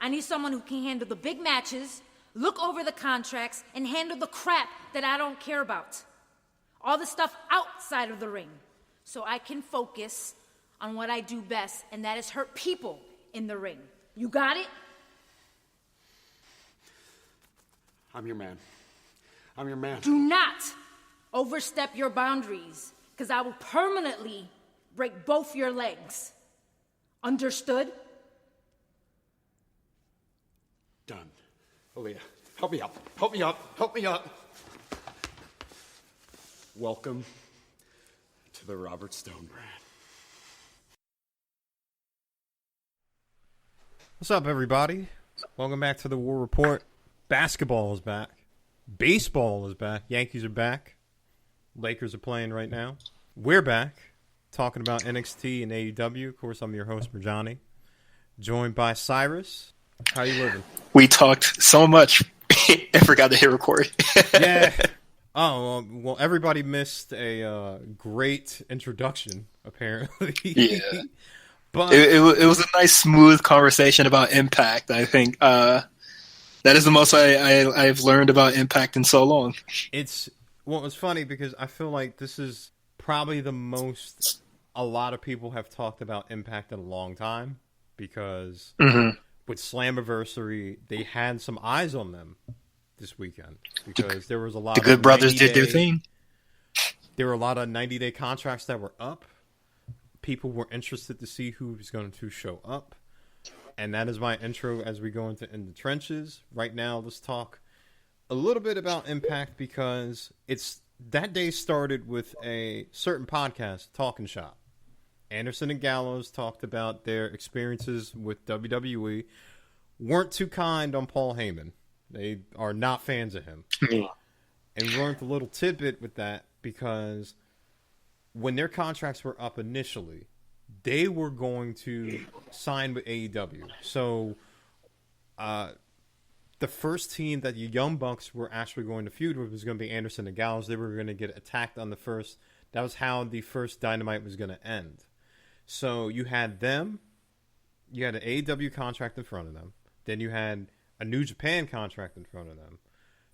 I need someone who can handle the big matches, look over the contracts, and handle the crap that I don't care about. All the stuff outside of the ring. So I can focus on what I do best, and that is hurt people in the ring. You got it? I'm your man. I'm your man. Do not overstep your boundaries, because I will permanently break both your legs. Understood? Done. Aaliyah, help me up. Help me up. Help me up. Welcome to the Robert Stone brand. What's up, everybody? Welcome back to the War Report. Basketball is back. Baseball is back. Yankees are back. Lakers are playing right now. We're back talking about NXT and AEW. Of course, I'm your host, Murjani. Joined by Cyrus. How you living? We talked so much, I forgot to hit record. Yeah. Oh, well, everybody missed a great introduction, apparently. Yeah. But It was a nice, smooth conversation about Impact. I think that is the most I've learned about Impact in so long. it's funny because I feel like this is probably the most a lot of people have talked about Impact in a long time because with Slammiversary, they had some eyes on them this weekend because there was a lot The of Good Brothers did their thing. There were a lot of 90-day contracts that were up. People were interested to see who was going to show up. And that is my intro as we go into In the Trenches. Right now, let's talk a little bit about Impact because that day started with a certain podcast, Talking Shop. Anderson and Gallows talked about their experiences with WWE. Weren't too kind on Paul Heyman. They are not fans of him. And we learned a little tidbit with that because when their contracts were up initially, they were going to sign with AEW. So the first team that the Young Bucks were actually going to feud with was going to be Anderson and Gallows. They were going to get attacked on the first. That was how the first Dynamite was going to end. So you had them. You had an AEW contract in front of them. Then you had a New Japan contract in front of them.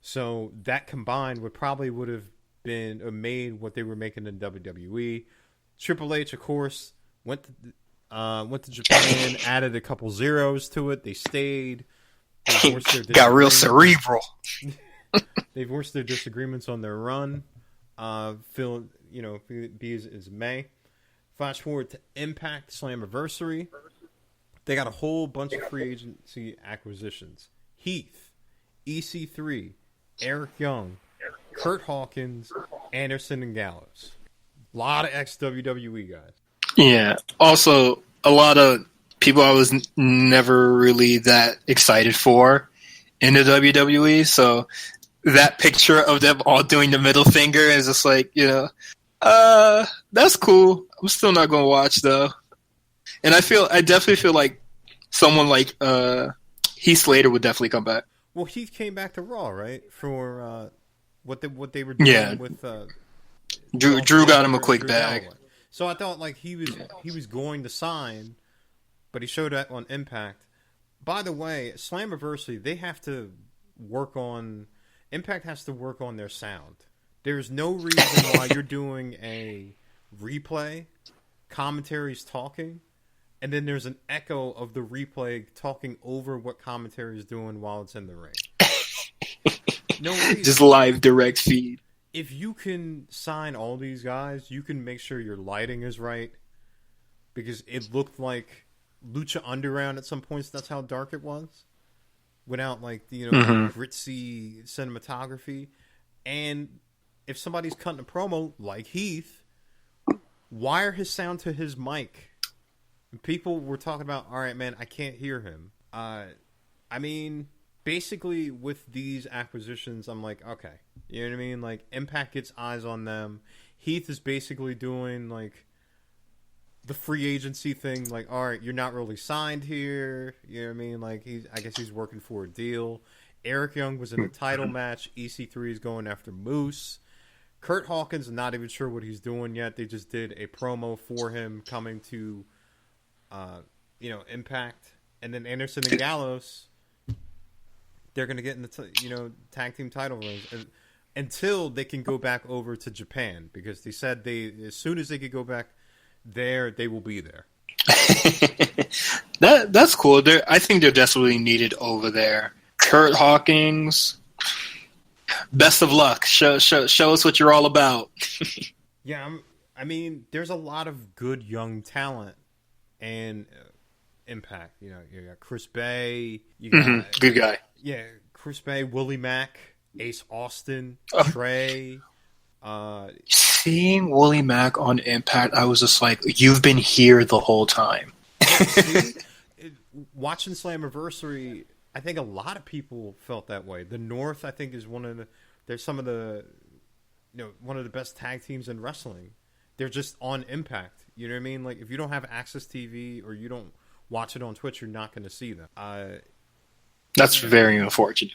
So that combined would have been or made what they were making in WWE. Triple H, of course, went to Japan, added a couple zeros to it. They stayed. They Got real cerebral. They've voiced their disagreements on their run. Be as May. Flash forward to Impact Slammiversary. They got a whole bunch of free agency acquisitions. Heath, EC3, Eric Young, Kurt Hawkins, Anderson, and Gallows. A lot of ex-WWE guys. Yeah. Also, a lot of people I was never really that excited for in the WWE. So that picture of them all doing the middle finger is just like, that's cool. I'm still not going to watch though. And I definitely feel like someone like Heath Slater would definitely come back. Well, Heath came back to Raw, right? For what they were doing with Drew got him a quick bag. Galloway. So I thought like he was going to sign, but he showed up on Impact. By the way, Slammiversary, Impact has to work on their sound. There's no reason why you're doing a replay, commentary's talking, and then there's an echo of the replay talking over what commentary is doing while it's in the ring. No reason. Just live direct feed. If you can sign all these guys, you can make sure your lighting is right. Because it looked like Lucha Underground at some points. That's how dark it was. Without gritzy cinematography. And if somebody's cutting a promo like Heath, wire his sound to his mic. People were talking about, all right, man, I can't hear him. Basically, with these acquisitions, I'm like, okay. You know what I mean? Like, Impact gets eyes on them. Heath is basically doing, like, the free agency thing. Like, all right, you're not really signed here. You know what I mean? Like, I guess he's working for a deal. Eric Young was in a title match. EC3 is going after Moose. Kurt Hawkins, I'm not even sure what he's doing yet. They just did a promo for him coming to, Impact. and then Anderson and Gallows, they're going to get in the tag team title rings until they can go back over to Japan, because they said as soon as they could go back there, they will be there. That's cool. I think they're desperately needed over there. Kurt Hawkins, best of luck. Show us what you're all about. Yeah, I mean, there's a lot of good young talent and Impact. You got Chris Bay. You got, good guy. Yeah, Chris Bay, Willie Mack, Ace Austin, Trey. Seeing Willie Mack on Impact, I was just like, you've been here the whole time. See, watching Slammiversary, I think a lot of people felt that way. The North, I think, is one of the best tag teams in wrestling. They're just on Impact. You know what I mean? Like, if you don't have Access TV or you don't watch it on Twitch, you're not going to see them. That's very unfortunate.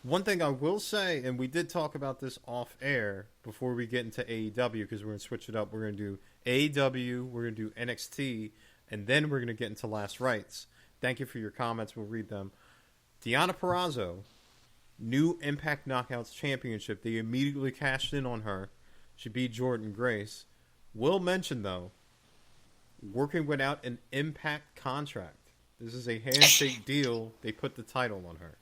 One thing I will say, and we did talk about this off air before we get into AEW, because we're going to switch it up. We're going to do AEW, we're going to do NXT, and then we're going to get into Last Rites. Thank you for your comments. We'll read them. Deonna Purrazzo, new Impact Knockouts Championship. They immediately cashed in on her. She beat Jordan Grace. Will mention, though, working without an Impact contract. This is a handshake deal. They put the title on her.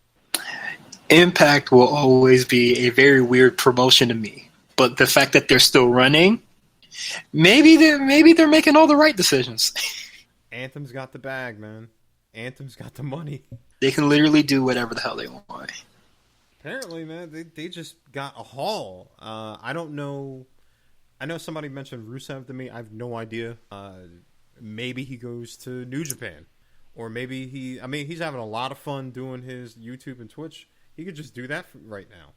Impact will always be a very weird promotion to me. But the fact that they're still running, maybe they're making all the right decisions. Anthem's got the bag, man. Anthem's got the money. They can literally do whatever the hell they want. Apparently, man, they just got a haul. I don't know. I know somebody mentioned Rusev to me. I have no idea. Maybe he goes to New Japan. Or maybe he's having a lot of fun doing his YouTube and Twitch. He could just do that right now.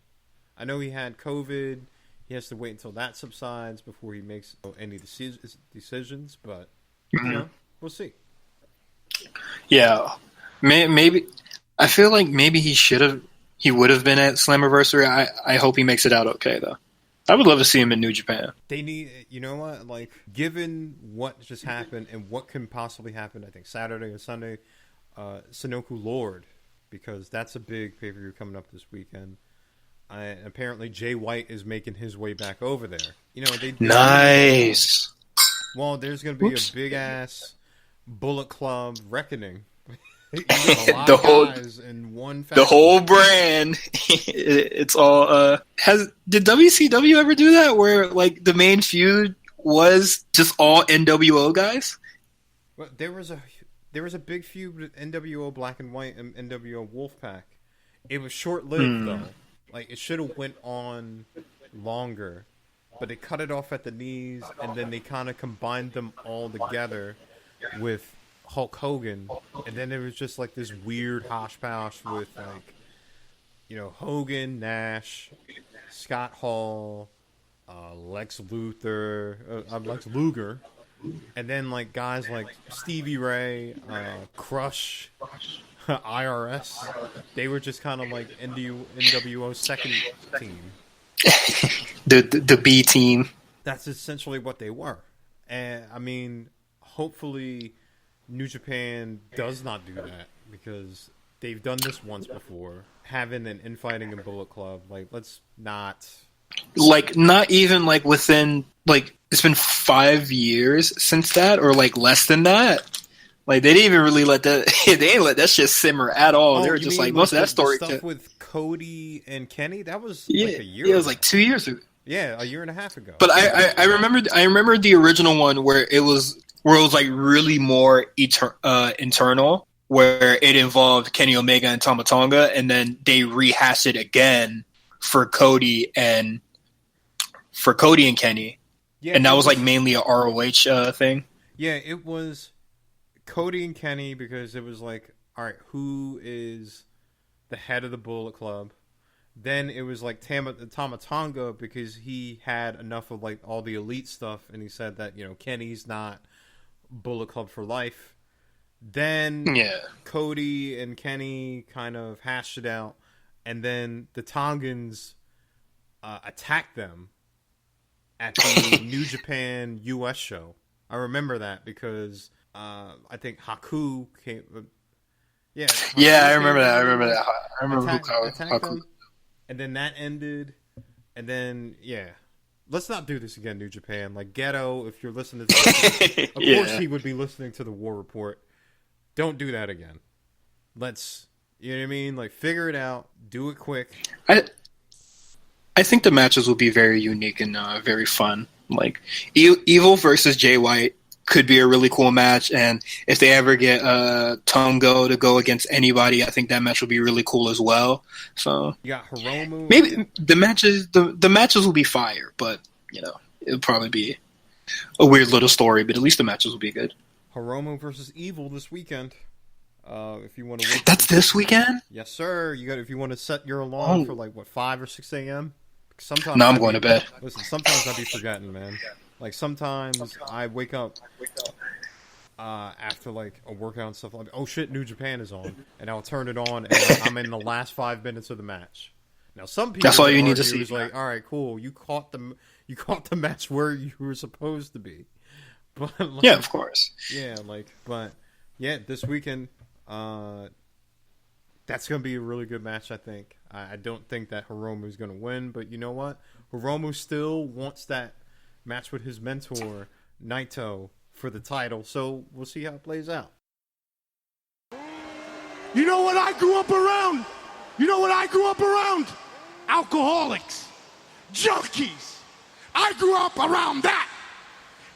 I know he had COVID. He has to wait until that subsides before he makes any decisions. But, we'll see. Yeah. Maybe. I feel like maybe he would have been at Slammiversary. I hope he makes it out okay, though. I would love to see him in New Japan. They need, you know what, like, given what just happened and what can possibly happen, I think Saturday and Sunday, Sunoku Lord, because that's a big pay-per-view coming up this weekend. Apparently Jay White is making his way back over there. Nice. Well, there's going to be a big-ass Bullet Club reckoning. The whole brand. It's all. Did WCW ever do that, where like the main feud was just all NWO guys? Well, there was a big feud with NWO Black and White and NWO Wolfpack. It was short lived though. Like, it should have went on longer, but they cut it off at the knees, and then they kind of combined them all together with Hulk Hogan, and then it was just like this weird hosh-posh with Hogan, Nash, Scott Hall, Lex Luger, and then like guys like Stevie Ray, Crush, IRS. They were just kind of like NWO's second team. the B team. That's essentially what they were, and I mean, hopefully New Japan does not do that, because they've done this once before, having an infighting in Bullet Club. Like, let's not... Like, not even, like, within, like, it's been 5 years since that, or, like, less than that. Like, they didn't even really let that... they didn't let that shit simmer at all. They were just like, most of that story... stuff with Cody and Kenny? That was like a year ago. It was like 2 years ago. Yeah, a year and a half ago. But I remember the original one where it was like really more internal, where it involved Kenny Omega and Tama Tonga, and then they rehashed it again for Cody and Kenny. Yeah, and that was like mainly a ROH thing. Yeah, it was Cody and Kenny, because it was like, all right, who is the head of the Bullet Club? Then it was like Tama Tonga, because he had enough of like all the elite stuff, and he said that Kenny's not Bullet Club for life. Then Cody and Kenny kind of hashed it out, and then the Tongans attacked them at the New Japan US show. I remember that because I think Haku Yeah, Yeah, I remember that. I remember attacked them, and then that ended, and then let's not do this again, New Japan. Like Ghetto, if you're listening to this, of course he would be listening to the War Report. Don't do that again. Let's, you know what I mean? Like figure it out, do it quick. I think the matches will be very unique and very fun. Like Evil versus Jay White could be a really cool match, and if they ever get Tongo to go against anybody, I think that match will be really cool as well. So you got Hiromu. Maybe the matches will be fire, but it'll probably be a weird little story. But at least the matches will be good. Hiromu versus Evil this weekend. If you want to wait, that's this weekend. Yes, sir. You got if you want to set your alarm for 5 or 6 a.m. Sometimes I'm going to bed. Listen, sometimes I be forgetting, man. Like sometimes I wake up after like a workout and stuff like, oh shit, New Japan is on, and I'll turn it on, and I'm in the last 5 minutes of the match. Now some people that's all you need to see. Is like, all right, cool, you caught the match where you were supposed to be. But like, yeah, of course. Yeah, this weekend, that's gonna be a really good match. I think. I don't think that Hiromu's gonna win, but you know what? Hiromu still wants that match with his mentor Naito for the title, so we'll see how it plays out. You know what I grew up around? Alcoholics, junkies. I grew up around that,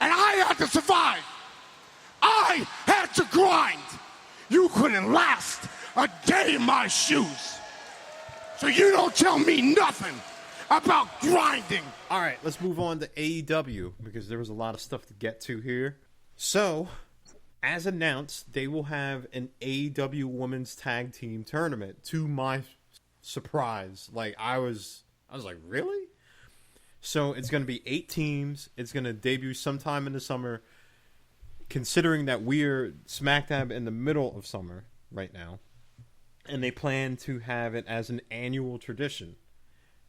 and I had to survive. I had to grind. You couldn't last a day in my shoes. So you don't tell me nothing about grinding. All right, let's move on to AEW because there was a lot of stuff to get to here. So, as announced, they will have an AEW Women's Tag Team Tournament. To my surprise, I was like, really? So it's going to be 8 teams. It's going to debut sometime in the summer. Considering that we're smack dab in the middle of summer right now, and they plan to have it as an annual tradition.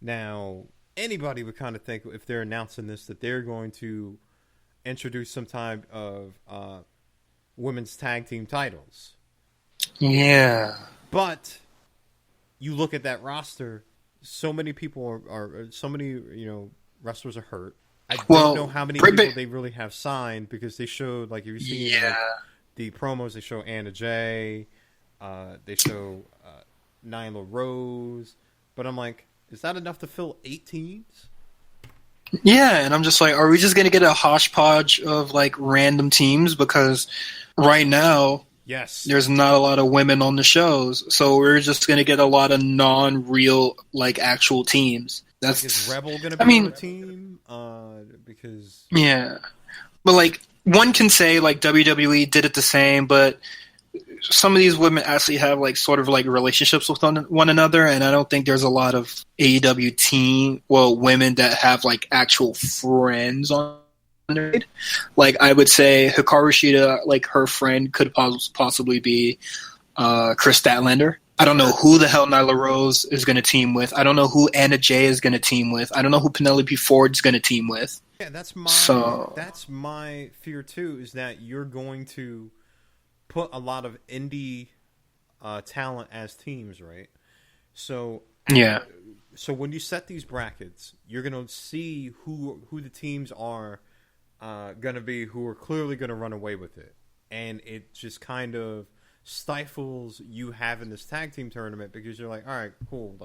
Now, anybody would kind of think if they're announcing this that they're going to introduce some type of women's tag team titles. Yeah. But you look at that roster, so many people are so many, wrestlers are hurt. I don't know how many people they really have signed because they showed, like, you've seen the promos, they show Anna Jay, they show Nyla Rose, but I'm like, is that enough to fill 8 teams? Yeah, and I'm just like, are we just going to get a hodgepodge of, random teams? Because right now, yes, there's not a lot of women on the shows, so we're just going to get a lot of non-real, actual teams. Is Rebel going to be on the team? Because... Yeah. But, one can say, WWE did it the same, but some of these women actually have, relationships with one another, and I don't think there's a lot of AEW women that have, actual friends on their side. I would say Hikaru Shida, her friend could possibly be Chris Statlander. I don't know who the hell Nyla Rose is going to team with. I don't know who Anna Jay is going to team with. I don't know who Penelope Ford's going to team with. Yeah, that's my fear too, is that you're going to put a lot of indie talent as teams, right? So yeah. So when you set these brackets, you're going to see who the teams are going to be, who are clearly going to run away with it, and it just kind of stifles you having this tag team tournament because you're like, all right, cool,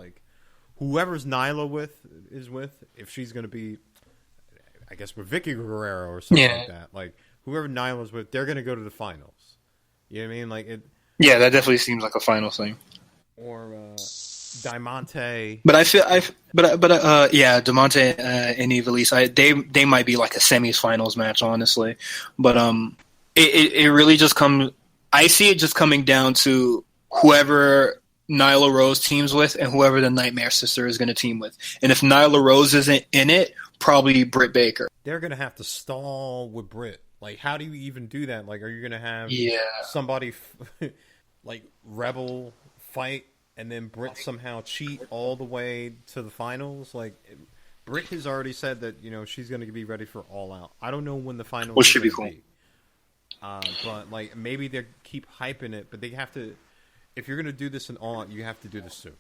whoever's Nyla is with, if she's going to be, I guess, with Vicky Guerrero or something like that, whoever Nyla's with, they're going to go to the finals. You know what I mean? Yeah, that definitely seems like a final thing. Or Diamante. But I feel Diamante and Ivelisse, they might be like a semis-finals match, honestly. But it really just comes. I see it just coming down to whoever Nyla Rose teams with and whoever the Nightmare Sister is going to team with. And if Nyla Rose isn't in it, probably Britt Baker. They're going to have to stall with Britt. How do you even do that? Are you going to have somebody Rebel fight and then Britt somehow cheat all the way to the finals? Britt has already said that, she's going to be ready for All Out. I don't know when the finals should be cool. But maybe they keep hyping it, but they have to. if you're gonna do this in All Out, you have to do this soon,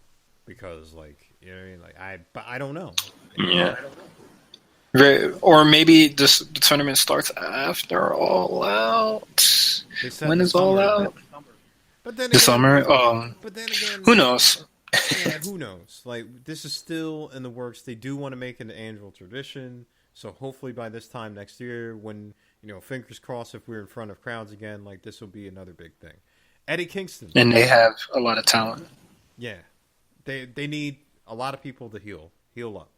because like you know what I mean. Like but I don't know. Yeah. Or maybe the tournament starts after All Out. When is All Out? But then The summer. But then again, who knows? Yeah, who knows? Like, this is still in the works. They do want to make it an annual tradition. So hopefully by this time next year, when, you know, fingers crossed, if we're in front of crowds again, like, this will be another big thing. Eddie Kingston. And they have a lot of talent. Yeah. They need a lot of people to heal up.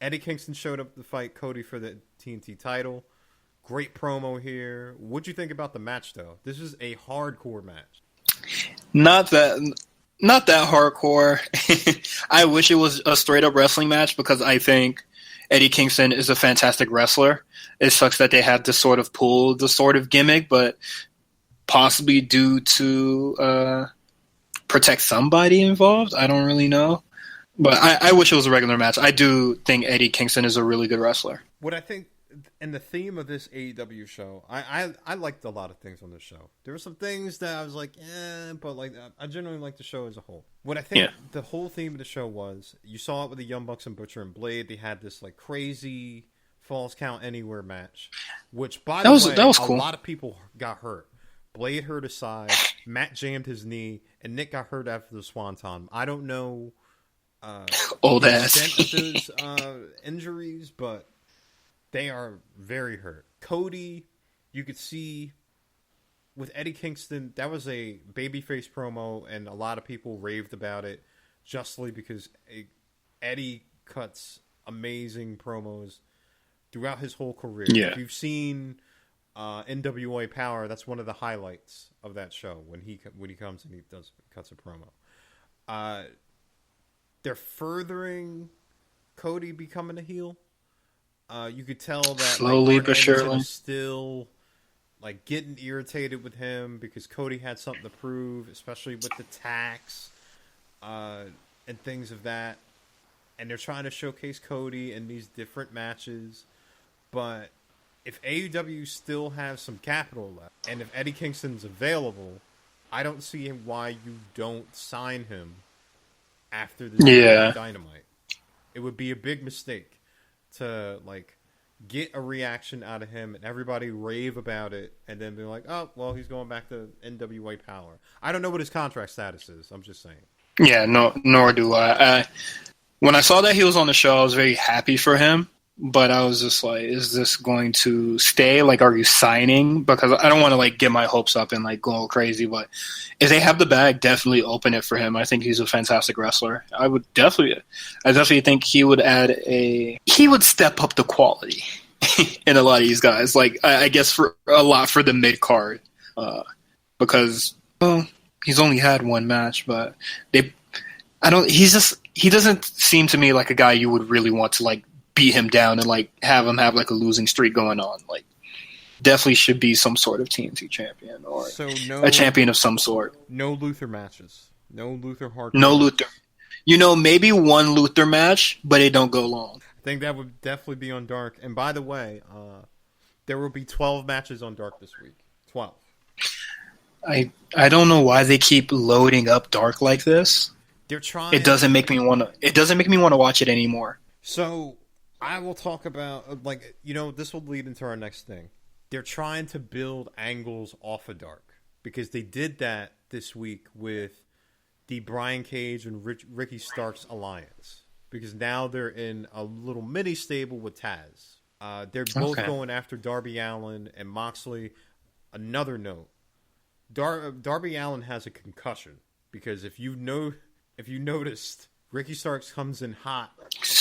Eddie Kingston showed up to fight Cody for the TNT title. Great promo here. What'd you think about the match, though? This is a hardcore match. Not that hardcore. I wish it was a straight up wrestling match, because I think Eddie Kingston is a fantastic wrestler. It sucks that they have to sort of pull the sort of gimmick, but possibly due to protect somebody involved. I don't really know. But I wish it was a regular match. I do think Eddie Kingston is a really good wrestler. What I think, and the theme of this AEW show, I liked a lot of things on this show. There were some things that I was like, but like I generally like the show as a whole. What I think the whole theme of the show was, you saw it with the Young Bucks and Butcher and Blade. They had this like crazy Falls Count Anywhere match, which by the way, that was cool. A lot of people got hurt. Blade hurt his side, Matt jammed his knee, and Nick got hurt after the Swanton. I don't know old ass those injuries, but they are very hurt. Cody, you could see with Eddie Kingston, that was a babyface promo, and a lot of people raved about it justly, because Eddie cuts amazing promos throughout his whole career. Yeah. If you've seen NWA Power, that's one of the highlights of that show, when he comes and he cuts a promo. They're furthering Cody becoming a heel. You could tell that slowly like, but surely is still like getting irritated with him, because Cody had something to prove, especially with the tax and things of that. And they're trying to showcase Cody in these different matches. But if AEW still has some capital left, and if Eddie Kingston's available, I don't see why you don't sign him after this Dynamite. It would be a big mistake to like get a reaction out of him and everybody rave about it, and then be like, oh well, he's going back to NWA Power. I don't know what his contract status is. I'm just saying. Yeah, nor do I. When I saw that he was on the show, I was very happy for him. But I was just like, is this going to stay? Like, are you signing? Because I don't want to like get my hopes up and like go crazy. But if they have the bag, definitely open it for him. I think he's a fantastic wrestler. I definitely think he would step up the quality in a lot of these guys. Like, I guess for a lot for the mid card, because he's only had one match, but he doesn't seem to me like a guy you would really want to like beat him down and like have him have like a losing streak going on. Like, definitely should be some sort of TNT champion or a champion of some sort. No Luther matches. No Luther hardcore. No Luther. You know, maybe one Luther match, but it don't go long. I think that would definitely be on Dark. And by the way, there will be 12 matches on Dark this week. 12. I don't know why they keep loading up Dark like this. They're trying. It doesn't make me want to watch it anymore. So I will talk about, like, you know, this will lead into our next thing. They're trying to build angles off of Dark, because they did that this week with the Brian Cage and Ricky Starks alliance, because now they're in a little mini stable with Taz. They're both going after Darby Allin and Moxley. Another note, Darby Allin has a concussion, because if you noticed, Ricky Starks comes in hot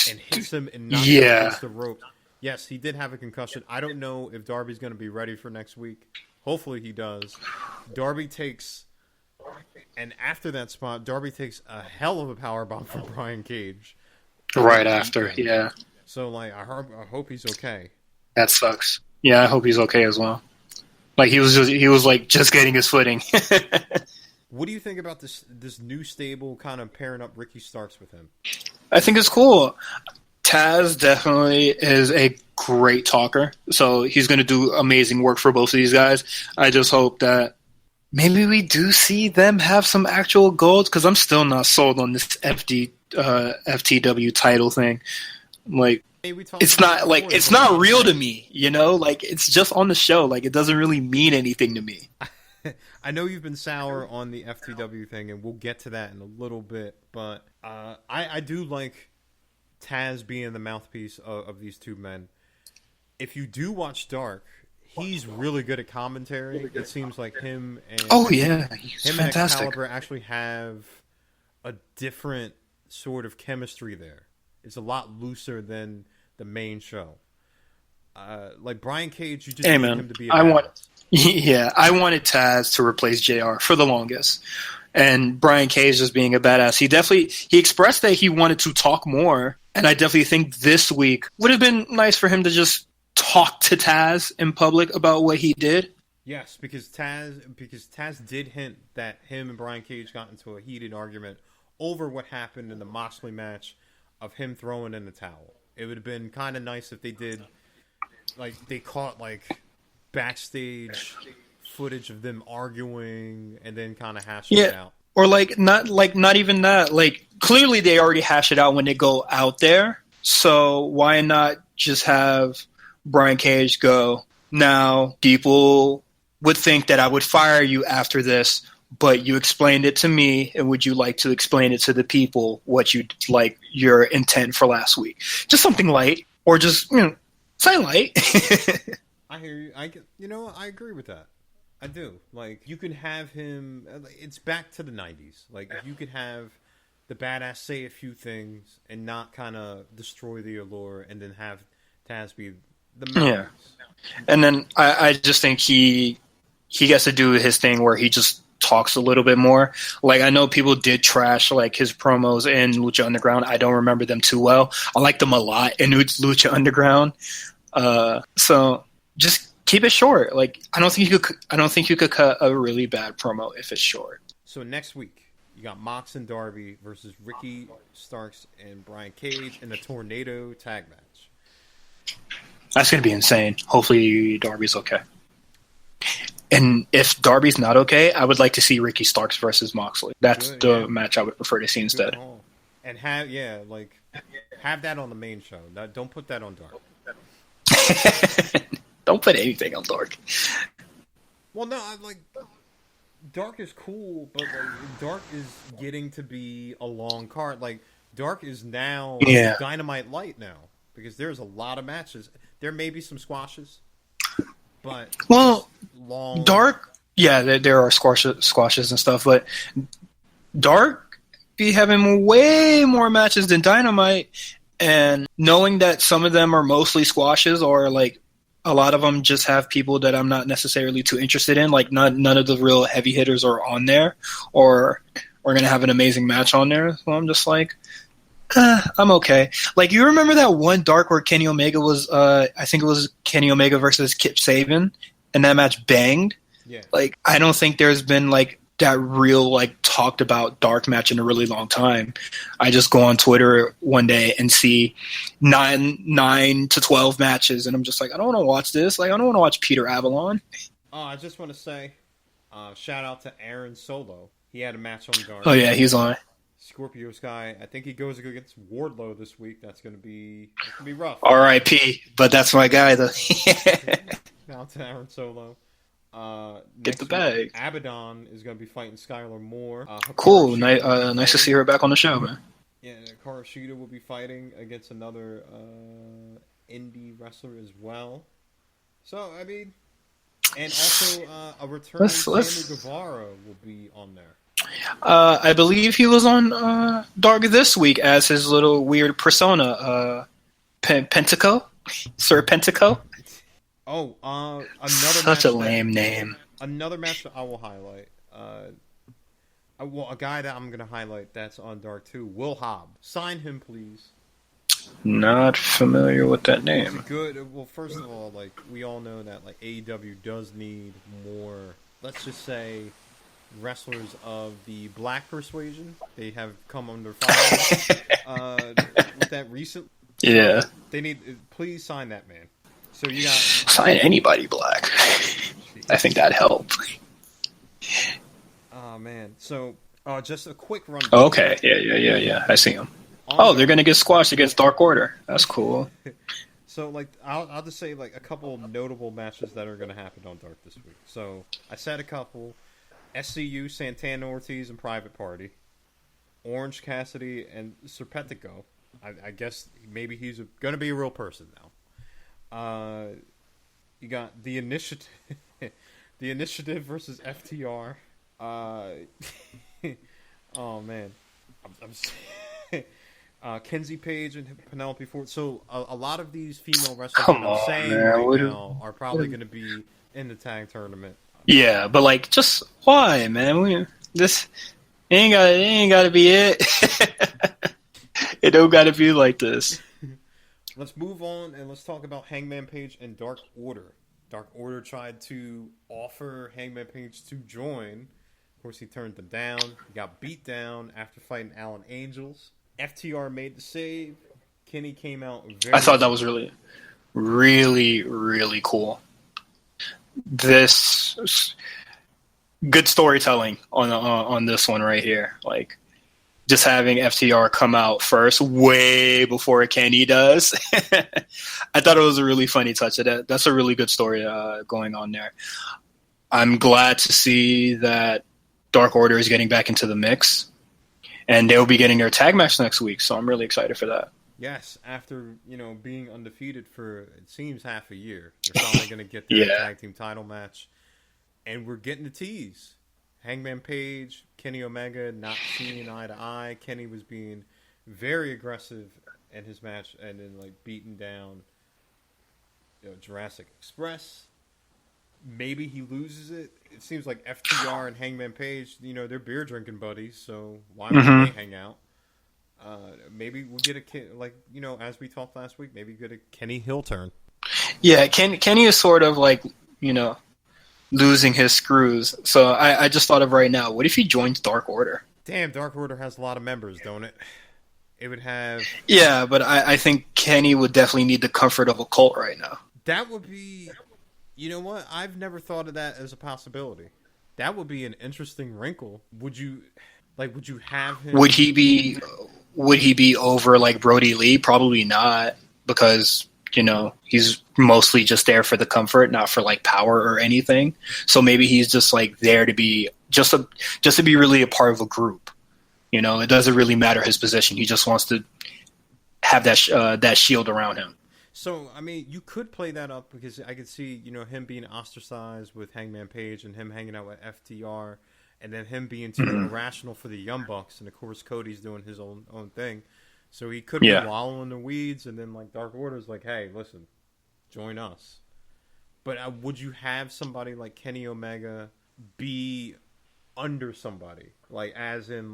and hits him and knocks him against the rope. Yes, he did have a concussion. I don't know if Darby's going to be ready for next week. Hopefully he does. And after that spot, Darby takes a hell of a powerbomb from Brian Cage. Right after, yeah. So, like, I hope he's okay. That sucks. Yeah, I hope he's okay as well. Like, he was just getting his footing. What do you think about this new stable kind of pairing up Ricky Starks with him? I think it's cool. Taz definitely is a great talker, so he's going to do amazing work for both of these guys. I just hope that maybe we do see them have some actual goals, because I'm still not sold on this FTW title thing. Like, it's not like it's not real to me, you know. Like, it's just on the show. Like, it doesn't really mean anything to me. I know you've been sour on the FTW thing, and we'll get to that in a little bit. But I do like Taz being the mouthpiece of these two men. If you do watch Dark, he's really good at commentary. It seems like him and he's him fantastic. and Excalibur actually have a different sort of chemistry there. It's a lot looser than the main show. Like Brian Cage, you just need him to be. I wanted Taz to replace JR for the longest, and Brian Cage just being a badass. He expressed that he wanted to talk more, and I definitely think this week would have been nice for him to just talk to Taz in public about what he did. Yes, because Taz did hint that him and Brian Cage got into a heated argument over what happened in the Moxley match of him throwing in the towel. It would have been kind of nice if they did, like, they caught like backstage footage of them arguing and then kind of hash it out. Or not even that. Like, clearly they already hash it out when they go out there. So why not just have Brian Cage go, now people would think that I would fire you after this, but you explained it to me, and would you like to explain it to the people what you like your intent for last week? Just something light, or just say light. I hear you. I agree with that. I do. Like, you can have him. It's back to the 90s. Like, you could have the badass say a few things and not kind of destroy the allure, and then have Taz be the man. Yeah. And then I just think he gets to do his thing where he just talks a little bit more. Like, I know people did trash like his promos in Lucha Underground. I don't remember them too well. I like them a lot in Lucha Underground. So just keep it short. Like, I don't think you could cut a really bad promo if it's short. So next week you got Mox and Darby versus Ricky Starks and Brian Cage in the Tornado tag match. That's going to be insane. Hopefully Darby's okay. And if Darby's not okay, I would like to see Ricky Starks versus Moxley. That's the match I would prefer to see instead. And have that on the main show. Don't put that on Dark. Don't put anything on Dark. Well, no, Dark is cool, but Dark is getting to be a long card. Like, Dark is now Dynamite Light now, because there's a lot of matches. There may be some squashes, but long. Dark, there are squashes and stuff, but Dark be having way more matches than Dynamite, and knowing that some of them are mostly squashes, or like a lot of them just have people that I'm not necessarily too interested in. Like, none of the real heavy hitters are on there, or we're gonna have an amazing match on there. So I'm just like, I'm okay. Like, you remember that one Dark where Kenny Omega was, I think it was Kenny Omega versus Kip Sabian, and that match banged? Yeah. Like, I don't think there's been, like, that real, like, talked about Dark match in a really long time. I just go on Twitter one day and see 9 to 12 matches, and I'm just like, I don't want to watch this. Like, I don't want to watch Peter Avalon. I just want to say, shout out to Aaron Solo. He had a match on Dark. Oh, yeah, he's on. Scorpio Sky. I think he goes against Wardlow this week. That's gonna be rough. R.I.P. But that's my guy, though. Now to Aaron Solo. Get the bag. Week, Abaddon is gonna be fighting Skylar Moore. Cool. Nice to see her back on the show, man. Yeah, Hikaru Shida will be fighting against another indie wrestler as well. So, I mean, and also a returning Sammy Guevara will be on there. I believe he was on Dark this week as his little weird persona, Pentaco? Sir Pentaco? Oh, another Such a lame name. Another match that I will highlight. A guy that I'm going to highlight that's on Dark too, Will Hobb. Sign him, please. Not familiar with that name. Good. Well, first of all, like, we all know that like AEW does need more, let's just say, wrestlers of the black persuasion. They have come under fire with that recent. Yeah. They need. Please sign that man. So you got sign anybody black. I think that'd help. Oh man. So just a quick run. Okay, yeah. I see him. Oh, they're gonna get squashed against Dark Order. That's cool. So, like, I'll just say, like, a couple of notable matches that are going to happen on Dark this week. So, I said a couple. SCU, Santana Ortiz, and Private Party. Orange Cassidy and Serpentico. I guess maybe he's going to be a real person now. You got the Initiative, the Initiative versus FTR. Oh, man. Kenzie Page and Penelope Ford. So a lot of these female wrestlers that I'm saying right now are probably going to be in the tag tournament. Yeah, but like, just why, man? This ain't got to be it. It don't got to be like this. Let's move on and let's talk about Hangman Page and Dark Order. Dark Order tried to offer Hangman Page to join. Of course, he turned them down. He got beat down after fighting Alan Angels. FTR made the save. Kenny came out I thought that was really, really, really cool. This good storytelling on this one right here. Like, just having FTR come out first, way before Kenny does. I thought it was a really funny touch. That's a really good story going on there. I'm glad to see that Dark Order is getting back into the mix. And they'll be getting their tag match next week, so I'm really excited for that. Yes, after being undefeated for it seems half a year, they're finally going to get their tag team title match, and we're getting the tease. Hangman Page, Kenny Omega, not seeing eye to eye. Kenny was being very aggressive in his match, and then beating down Jurassic Express. Maybe he loses it. It seems like FTR and Hangman Page, they're beer drinking buddies, so why would they hang out? Maybe we'll get as we talked last week, maybe get a Kenny Hill turn. Yeah, Kenny is sort of losing his screws. So I just thought of right now, what if he joins Dark Order? Damn, Dark Order has a lot of members, don't it? It would have... Yeah, but I think Kenny would definitely need the comfort of a cult right now. That would be... You know what? I've never thought of that as a possibility. That would be an interesting wrinkle. Would you have him? Would he be over like Brody Lee? Probably not, because he's mostly just there for the comfort, not for power or anything. So maybe he's just there to be just to be really a part of a group. It doesn't really matter his position. He just wants to have that shield around him. So, I mean, you could play that up because I could see, him being ostracized with Hangman Page and him hanging out with FTR, and then him being too irrational for the Young Bucks, and of course Cody's doing his own thing. So he could be wallowing in the weeds, and then Dark Order's hey, listen, join us. But would you have somebody like Kenny Omega be under somebody, as in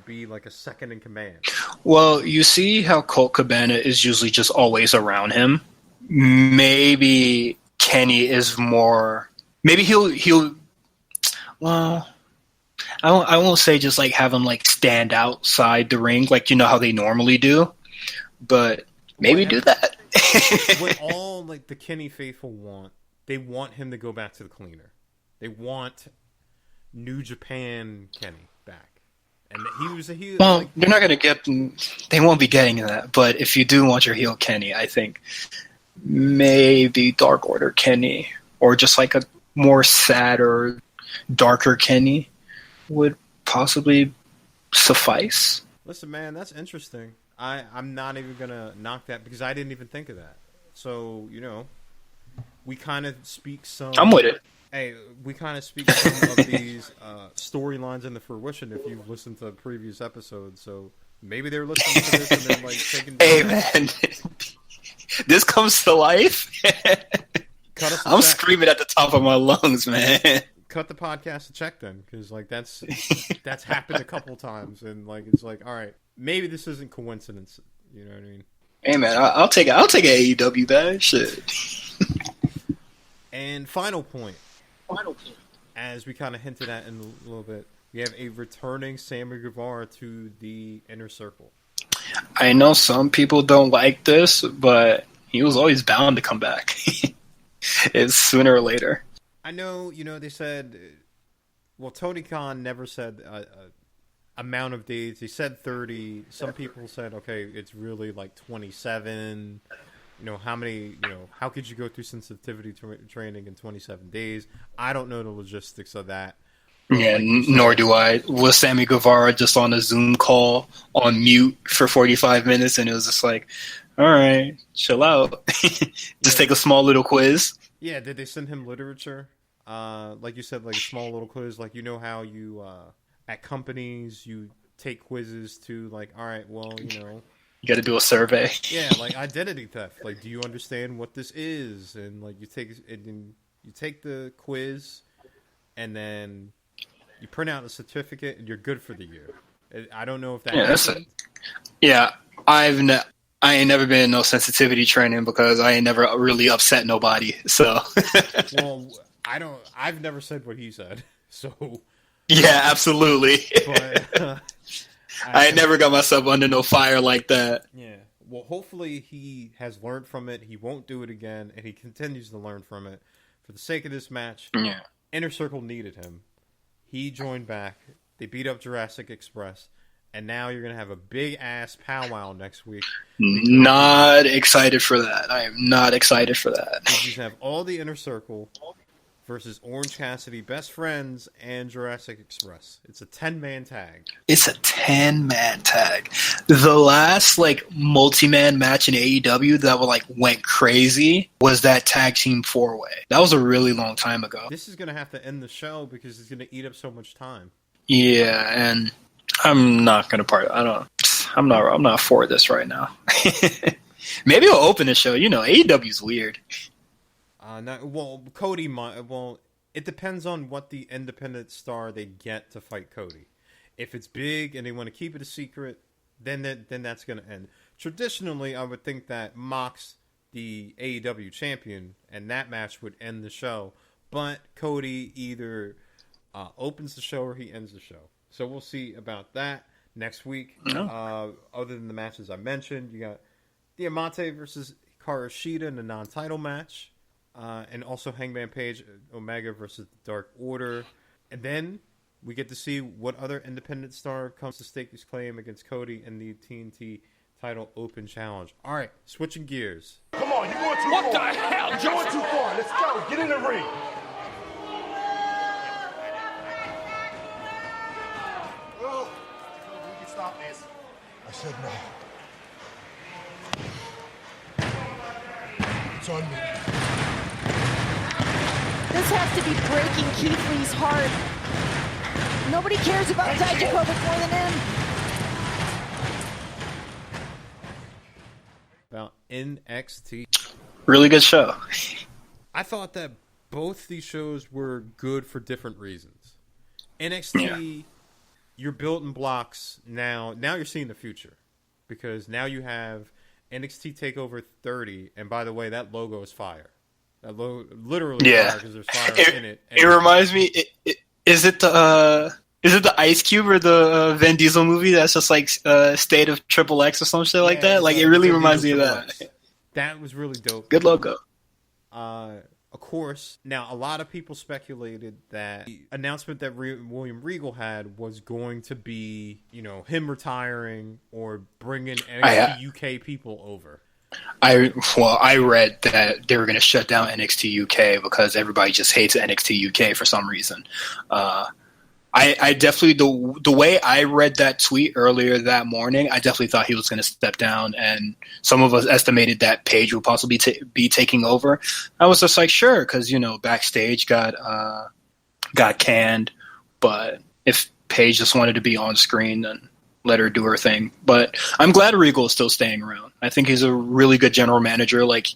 be a second in command? Well, you see how Colt Cabana is usually just always around him. Maybe Kenny is more. Maybe he'll. Well, I won't say just have him stand outside the ring how they normally do, but maybe do that. What all the Kenny faithful want, they want him to go back to the cleaner. They want New Japan Kenny back. And he was a heel. Well, you're not going to get... They won't be getting that. But if you do want your heel Kenny, I think maybe Dark Order Kenny, or just a more sadder, darker Kenny would possibly suffice. Listen, man, that's interesting. I'm not even going to knock that because I didn't even think of that. So, we kind of speak some... I'm with it. Hey, we kind of speak some of these storylines into fruition if you've listened to previous episodes. So maybe they're listening to this and they're taking... Hey, man. This comes to life. I'm screaming at the top of my lungs, man. Cut the podcast a check then, because that's happened a couple times, and it's all right, maybe this isn't coincidence. You know what I mean? Hey, man, I'll take an AEW badge. Shit. And final point. As we kind of hinted at in a little bit, we have a returning Sammy Guevara to the Inner Circle. I know some people don't like this, but he was always bound to come back. It's sooner or later. I know, they said Well, Tony Khan never said amount of days. He said 30. Some people said, okay, it's really like 27. How many, how could you go through sensitivity training in 27 days? I don't know the logistics of that. Yeah, nor do I. Was Sammy Guevara just on a Zoom call on mute for 45 minutes, and it was just like, all right, chill out. Just take a small little quiz. Yeah, did they send him literature? Like you said, like a small little quiz, like how you at companies you take quizzes to, like, all right, well, you got to do a survey. Yeah, like identity theft. Like, do you understand what this is? And like you take the quiz, and then you print out a certificate, and you're good for the year. I don't know if that. I ain't never been in no sensitivity training because I ain't never really upset nobody. So. Well, I've never said what he said. So. Yeah, absolutely. But I ain't never got myself under no fire like that. Yeah. Well, hopefully he has learned from it. He won't do it again, and he continues to learn from it. For the sake of this match, Inner Circle needed him. He joined back. They beat up Jurassic Express. And now you're going to have a big-ass powwow next week. Not excited for that. I am not excited for that. You have all the Inner Circle versus Orange Cassidy, Best Friends, and Jurassic Express. It's a 10-man tag. It's a 10-man tag. The last, multi-man match in AEW that, went crazy was that tag team 4-way. That was a really long time ago. This is going to have to end the show because it's going to eat up so much time. Yeah, and I'm not going to I'm not for this right now. Maybe we'll open the show. AEW's weird. Cody might. Well, it depends on what the independent star they get to fight Cody. If it's big and they want to keep it a secret, then that's going to end. Traditionally, I would think that Mox, the AEW champion, and that match would end the show. But Cody either opens the show or he ends the show. So we'll see about that next week. Other than the matches I mentioned, you got Diamante versus Hikaru Shida in a non-title match. And also Hangman Page, Omega versus the Dark Order. And then we get to see what other independent star comes to stake his claim against Cody in the TNT title open challenge. All right, switching gears. Come on, you're going too far. What the hell? You're going too far. Let's go. Get in the ring. Oh, we can stop this. I said no. It's on me. This has to be breaking Keith Lee's heart. Nobody cares about Dijakovic more than him. About NXT. Really good show. I thought that both these shows were good for different reasons. NXT, you're building blocks now. Now you're seeing the future. Because now you have NXT TakeOver 30. And by the way, that logo is fire. That literally fire because there's fire in it. It reminds me. Is it the Ice Cube or the Vin Diesel movie that's just like State of Triple X or some shit like that? Like it really reminds me of that. That was really dope. Good logo. Of course, now a lot of people speculated that the announcement that William Regal had was going to be, him retiring or bringing NXT UK people over. I read that they were going to shut down NXT UK because everybody just hates NXT UK for some reason. I definitely, the way I read that tweet earlier that morning, I definitely thought he was going to step down, and some of us estimated that Paige would possibly be taking over. I was just like, sure, because, Backstage got canned, but if Paige just wanted to be on screen, then let her do her thing. But I'm glad Regal is still staying around. I think he's a really good general manager. Like,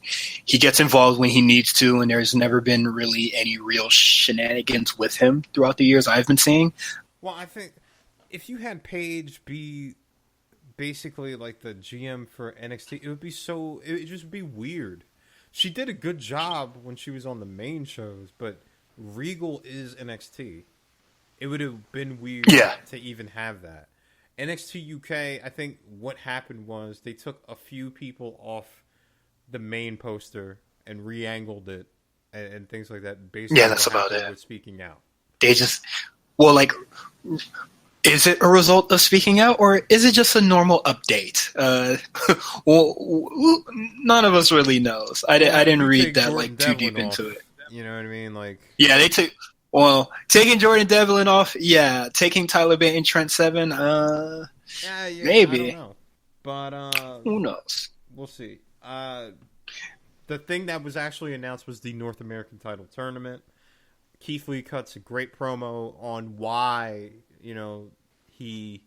he gets involved when he needs to, and there's never been really any real shenanigans with him throughout the years I've been seeing. Well, I think if you had Paige be basically like the GM for NXT, it would just be weird. She did a good job when she was on the main shows, but Regal is NXT. It would have been weird to even have that. NXT UK, I think what happened was they took a few people off the main poster and re-angled it and things like that. Basically, that's about it. Speaking out. well, like, is it a result of speaking out, or is it just a normal update? Well, none of us really knows. I didn't read that like too deep into it. You know what I mean? Like, yeah, they took. Well, taking Jordan Devlin off, yeah. Taking Tyler Bate and Trent Seven, yeah, maybe. I don't know. But who knows? We'll see. The thing that was actually announced was the North American title tournament. Keith Lee cuts a great promo on why, you know, he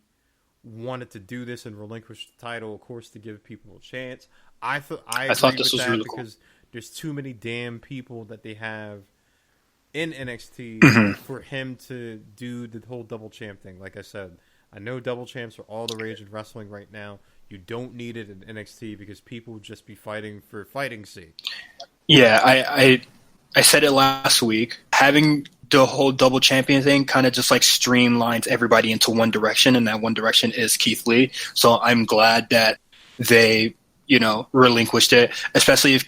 wanted to do this and relinquish the title, of course, to give people a chance. I thought this was really cool because there's too many damn people that they have in NXT for him to do the whole double champ thing. Like I said, I know double champs are all the rage in wrestling right now. You don't need it in NXT because people would just be fighting for fighting's sake. Yeah, I said it last week. Having the whole double champion thing kind of just like streamlines everybody into one direction, and that one direction is Keith Lee. So I'm glad that they, you know, relinquished it, especially if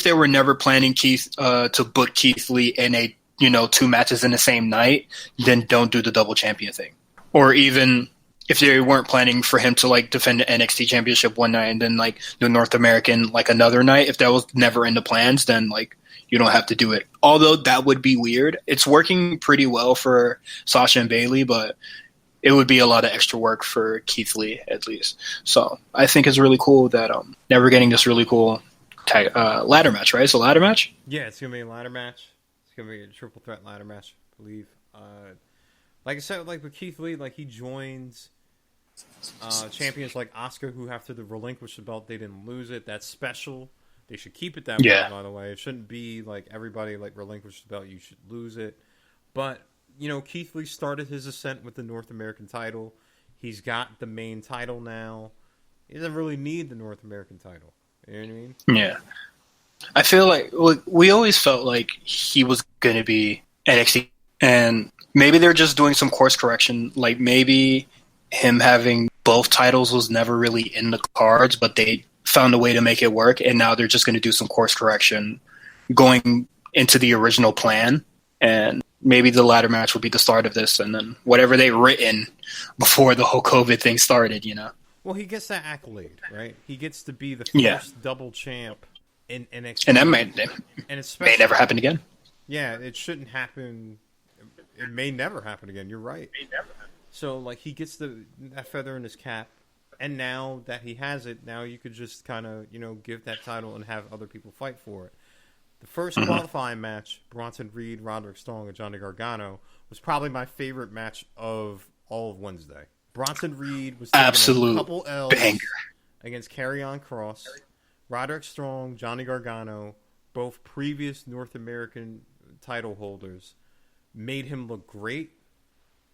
they were never planning Keith to book Keith Lee in 2 matches in the same night, then don't do the double champion thing. Or even if they weren't planning for him to like defend the NXT championship one night and then like the North American like another night, if that was never in the plans, then like you don't have to do it. Although that would be weird. It's working pretty well for Sasha and Bayley, but it would be a lot of extra work for Keith Lee at least. So I think it's really cool that now we're getting this really cool ladder match, right? It's a ladder match? Yeah, it's going to be a ladder match. It's going to be a triple threat ladder match, I believe. Like I said, like with Keith Lee, like he joins champions like Asuka who have to relinquish the belt. They didn't lose it. That's special. They should keep it that way, by the way. It shouldn't be like everybody like relinquish the belt. You should lose it. But, you know, Keith Lee started his ascent with the North American title. He's got the main title now. He doesn't really need the North American title. You know what I mean? Yeah. I feel like we always felt like he was going to be NXT, and maybe they're just doing some course correction. Like maybe him having both titles was never really in the cards, but they found a way to make it work, and now they're just going to do some course correction going into the original plan, and maybe the ladder match will be the start of this, and then whatever they written before the whole COVID thing started, you know. Well, he gets that accolade, right? He gets to be the first double champ in NXT. And that may never happen again. Yeah, it shouldn't happen. It may never happen again. You're right. So, like, he gets that feather in his cap, and now that he has it, now you could just kind of, you know, give that title and have other people fight for it. The first qualifying match, Bronson Reed, Roderick Strong, and Johnny Gargano, was probably my favorite match of all of Wednesday. Bronson Reed was taking a couple L's against Karrion Kross. Roderick Strong, Johnny Gargano, both previous North American title holders, made him look great.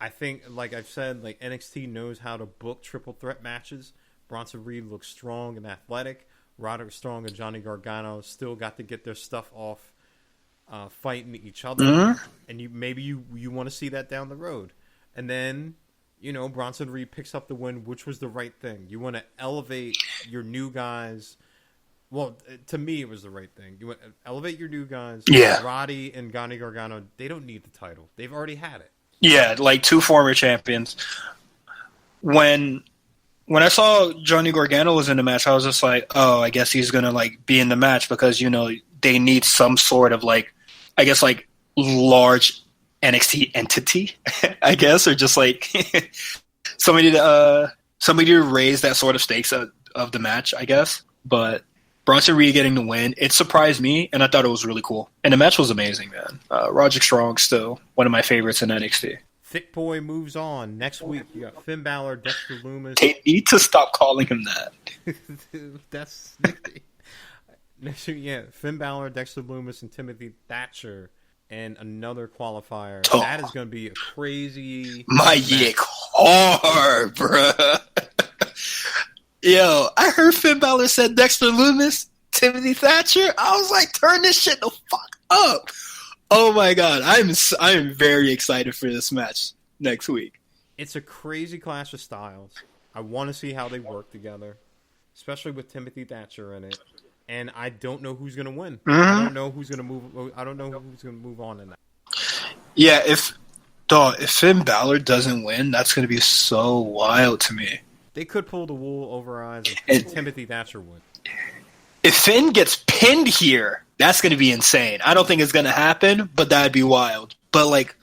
I think, like I've said, like NXT knows how to book triple threat matches. Bronson Reed looks strong and athletic. Roderick Strong and Johnny Gargano still got to get their stuff off fighting each other. And maybe you want to see that down the road. And then, you know, Bronson Reed picks up the win, which was the right thing. You want to elevate your new guys. Well, to me, it was the right thing. You want to elevate your new guys. Yeah. Roddy and Johnny Gargano, they don't need the title. They've already had it. Yeah, like two former champions. When I saw Johnny Gargano was in the match, I was just like, oh, I guess he's going to like be in the match because, you know, they need some sort of like, I guess like large NXT entity, I guess, or just like somebody to raise that sort of stakes of the match, I guess. But Bronson Reed getting the win, it surprised me, and I thought it was really cool. And the match was amazing, man. Roderick Strong still one of my favorites in NXT. Thick Boy moves on. Next week, you got Finn Balor, Dexter Lumis. They need to stop calling him that. That's next week, yeah. Finn Balor, Dexter Lumis, and Timothy Thatcher, and another qualifier. Oh. That is going to be a crazy. My yick hard, bruh. Yo, I heard Finn Balor said Dexter Lumis, Timothy Thatcher. I was like, turn this shit the fuck up. Oh my god, I am very excited for this match next week. It's a crazy clash of styles. I want to see how they work together, especially with Timothy Thatcher in it. And I don't know who's going to win. I don't know who's going to move. I don't know who's going to move on in that. Yeah, if Dog, if Finn Balor doesn't win, that's going to be so wild to me. They could pull the wool over our eyes and Timothy Thatcher would. If Finn gets pinned here, that's going to be insane. I don't think it's going to happen, but that'd be wild. But, like,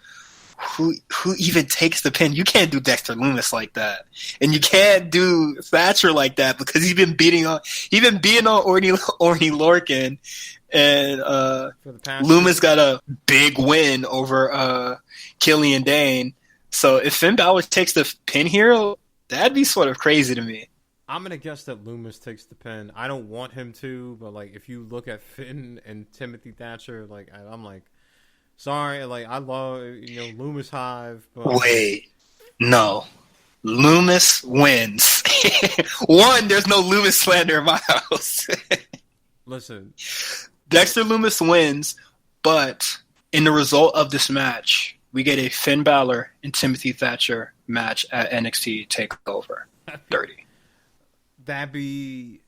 who even takes the pin? You can't do Dexter Lumis like that. And you can't do Thatcher like that because he's been beating on Orny Lorcan. And Lumis got a big win over Killian Dane. So if Finn Balor takes the pin here, that'd be sort of crazy to me. I'm going to guess that Lumis takes the pin. I don't want him to, but, like, if you look at Finn and Timothy Thatcher, like, I'm like, sorry, like, I love, Lumis Hive, but... Wait. No. Lumis wins. One, there's no Lumis slander in my house. Listen. Dexter Lumis wins, but in the result of this match, we get a Finn Balor and Timothy Thatcher match at NXT TakeOver 30. That'd be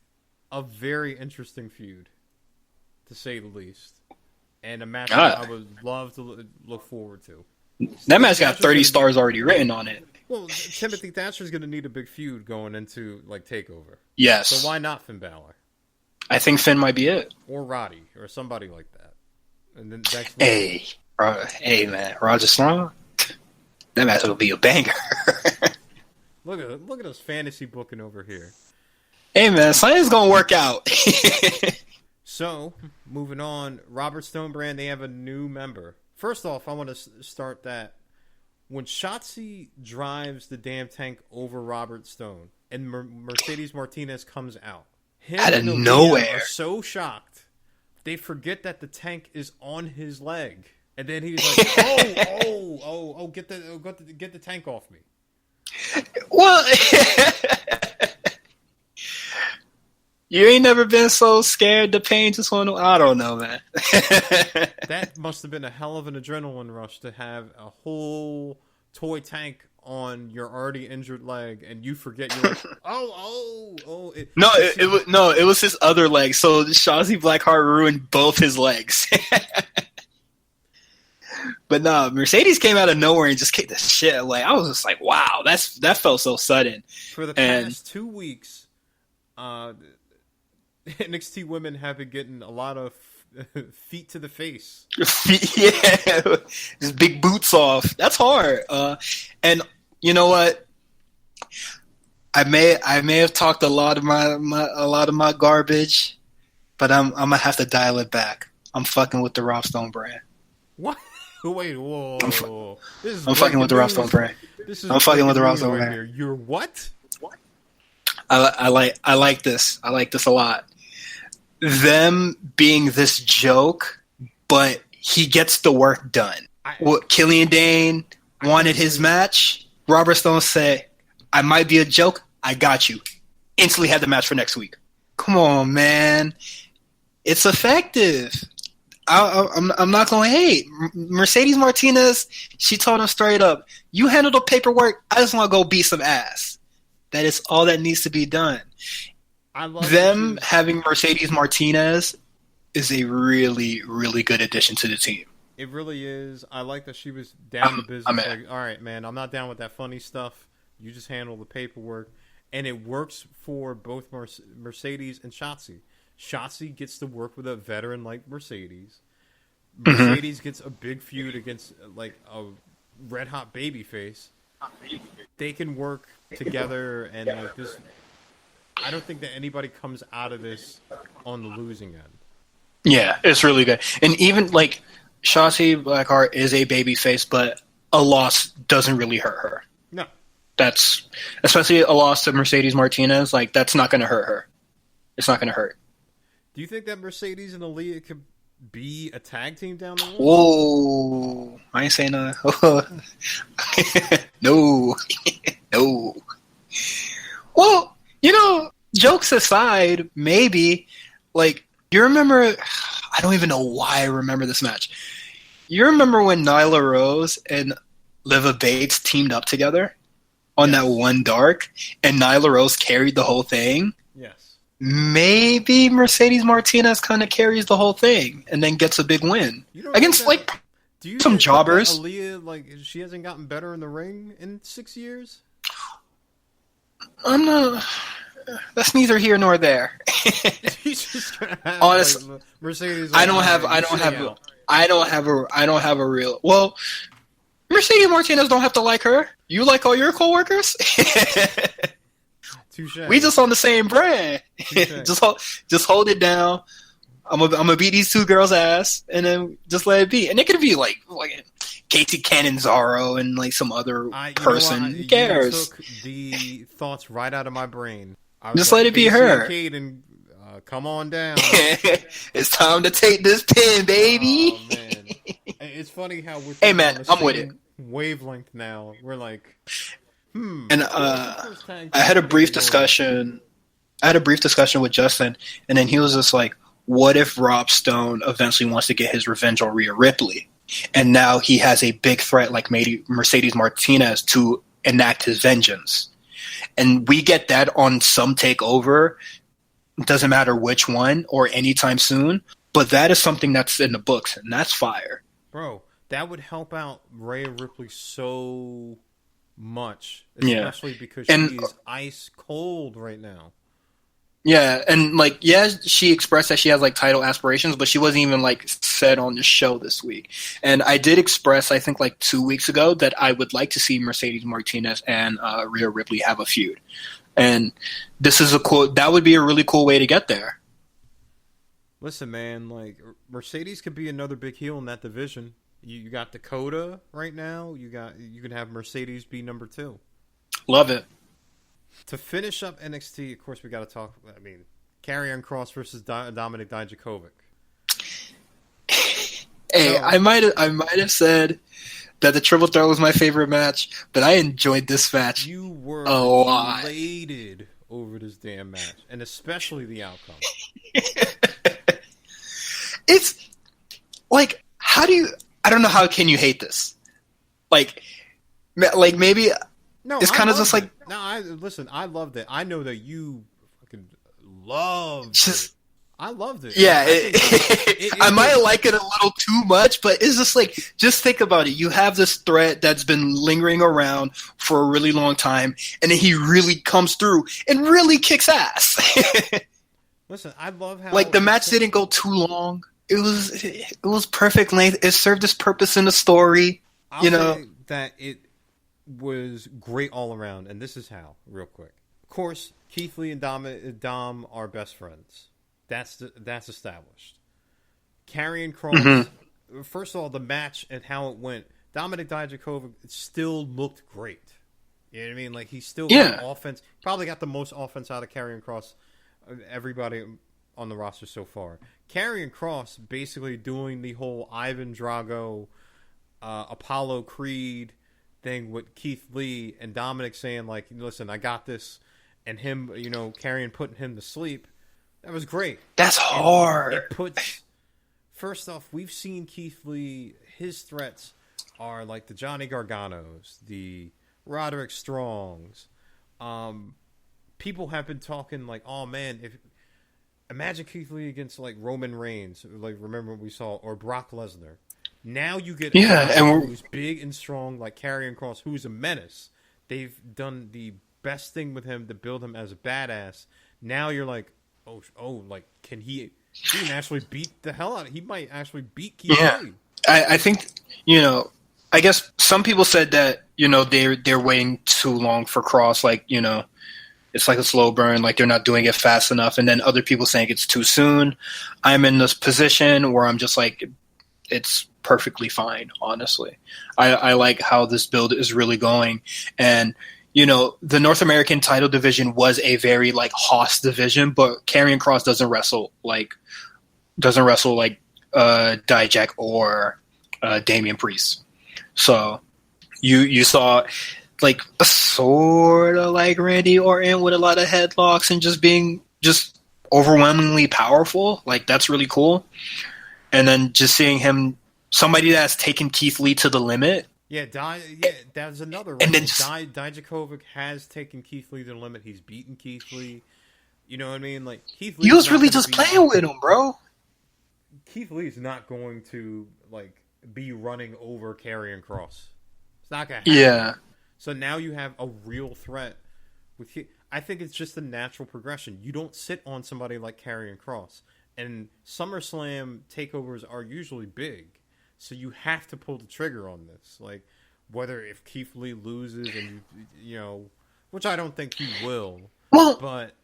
a very interesting feud, to say the least. And a match that I would love to look forward to. That match got 30 stars already written on it. Well, Timothy Thatcher's going to need a big feud going into, like, TakeOver. Yes. So why not Finn Balor? I think Finn might be it. Or Roddy, or somebody like that. And then hey, man, Roger Strong? That match will be a banger. Look at us fantasy booking over here. Hey, man, something's going to work out. So, moving on, Robert Stone brand, they have a new member. First off, I want to start that. When Shotzi drives the damn tank over Robert Stone and Mercedes Martinez comes out, him out of and nowhere are so shocked, they forget that the tank is on his leg. And then he's like, get the tank off me. Well, you ain't never been so scared the pain just went. I don't know, man. That must have been a hell of an adrenaline rush to have a whole toy tank on your already injured leg, and you forget you're like, it was his other leg. So Shotzi Blackheart ruined both his legs. But no, Mercedes came out of nowhere and just kicked the shit. Like I was just like, wow, that felt so sudden. For the past 2 weeks, NXT women have been getting a lot of feet to the face. Yeah, just big boots off. That's hard. And you know what? I may have talked a lot of my garbage, but I'm gonna have to dial it back. I'm fucking with the Rob Stone brand. What? Wait, whoa! I'm fucking with the Rob Stone brand. I'm fucking with the Rob Stone brand. You're what? I like this. I like this a lot. Them being this joke, but he gets the work done. Killian Dane wanted his match. Robert Stone said, I might be a joke. I got you. Instantly had the match for next week. Come on, man. It's effective. I'm not going to hate. Mercedes Martinez, she told him straight up, you handle the paperwork. I just want to go beat some ass. That is all that needs to be done. I love them having Mercedes Martinez is a really, really good addition to the team. It really is. I like that she was down to business. Like, all right, man, I'm not down with that funny stuff. You just handle the paperwork. And it works for both Mercedes and Shotzi. Shotzi gets to work with a veteran like Mercedes. Mercedes gets a big feud against like a red-hot babyface. They can work together and like this. I don't think that anybody comes out of this on the losing end. Yeah, it's really good. And even like Shotzi Blackheart is a babyface, but a loss doesn't really hurt her. No. That's especially a loss to Mercedes Martinez, like that's not going to hurt her. It's not going to hurt. Do you think that Mercedes and Aaliyah could be a tag team down the road? Whoa. I ain't saying nothing. No. No. Well, jokes aside, maybe, like, you remember, I don't even know why I remember this match. You remember when Nyla Rose and Liva Bates teamed up together on that one dark, and Nyla Rose carried the whole thing? Yes. Maybe Mercedes Martinez kind of carries the whole thing and then gets a big win against like. Do you some think jobbers. that Aaliyah, like, she hasn't gotten better in the ring in 6 years? I'm not. That's neither here nor there. He's just gonna have Honest, like, Mercedes. I Like, don't have. "Alright, I you don't stay have. out." I don't have a real. Well, Mercedes Martinez don't have to like her. You like all your coworkers. Touche. We just on the same brand. Touche. just hold it down. I'm gonna beat these two girls' ass, and then just let it be. And it could be like Katie Canonzaro and like some other person. Who cares? You took the thoughts right out of my brain. Just let it be her. Caden, come on down. It's time to take this pin, baby. Oh, man. It's funny how we're Hey, man, on the I'm with same wavelength now. We're like, And I had a brief discussion. With Justin, and then he was just like, "What if Rob Stone eventually wants to get his revenge on Rhea Ripley, and now he has a big threat like maybe Mercedes Martinez to enact his vengeance, and we get that on some takeover. Doesn't matter which one or anytime soon, but that is something that's in the books, and that's fire, bro. That would help out Rhea Ripley so much, especially because she is ice cold right now." Yeah, and like, yeah, she expressed that she has like title aspirations, but she wasn't even like said on the show this week. And I did express, I think like 2 weeks ago, that I would like to see Mercedes Martinez and Rhea Ripley have a feud. And this is that would be a really cool way to get there. Listen, man, like Mercedes could be another big heel in that division. You got Dakota right now. You can have Mercedes be number 2. Love it. To finish up NXT, of course, we got to talk. I mean, Karrion Kross versus Dominic Dijakovic. Hey, I might have said that the Triple Threat was my favorite match, but I enjoyed this match. You were a lot. elated over this damn match, and especially the outcome. It's like, how do you? I don't know how can you hate this? Like maybe. No, it's kind of just like. No, I loved it. I know that you fucking loved it. I loved it. Yeah, I might like it a little too much, but it's just like, just think about it. You have this threat that's been lingering around for a really long time, and then he really comes through and really kicks ass. Listen, I love how like the match didn't go too long. It was perfect length. It served its purpose in the story. I'll say that it was great all around, and this is how, real quick. Of course, Keith Lee and Dom are best friends. That's established. Karrion Kross, first of all, the match and how it went, Dominic Dijakovic still looked great. You know what I mean? Like, he still got offense. Probably got the most offense out of Karrion Kross, everybody on the roster so far. Karrion Kross basically doing the whole Ivan Drago, Apollo Creed thing with Keith Lee and Dominic saying, like, listen, I got this, and him, Karrion putting him to sleep. That was great. That's hard. It puts, first off, we've seen Keith Lee, his threats are like the Johnny Garganos, the Roderick Strongs. People have been talking like, oh man, imagine Keith Lee against like Roman Reigns, like remember what we saw, or Brock Lesnar. Now you get a guy who's big and strong like Karrion Kross, who's a menace. They've done the best thing with him to build him as a badass. Now you're like, oh, like can he can actually beat the hell out of? He might actually beat Keith Lee. I think I guess some people said that they're waiting too long for Kross, like it's like a slow burn, like they're not doing it fast enough, and then other people saying it's too soon. I'm in this position where I'm just like, it's perfectly fine, honestly. I like how this build is really going, and the North American title division was a very like Hoss division, but Karrion Kross doesn't wrestle like Dijak or Damian Priest. So you saw like a sort of like Randy Orton with a lot of headlocks and just being just overwhelmingly powerful. Like that's really cool. And then just seeing him, somebody that's taken Keith Lee to the limit. Yeah, that's another. Right? And then Dijakovic has taken Keith Lee to the limit. He's beaten Keith Lee. You know what I mean? Like Keith Lee. He was really just playing with him, bro. Keith Lee's not going to like be running over Karrion Kross. It's not gonna happen. Yeah. So now you have a real threat with you. I think it's just a natural progression. You don't sit on somebody like Karrion Kross. And SummerSlam takeovers are usually big. So you have to pull the trigger on this. Like, whether if Keith Lee loses and, you know, which I don't think he will. Well, but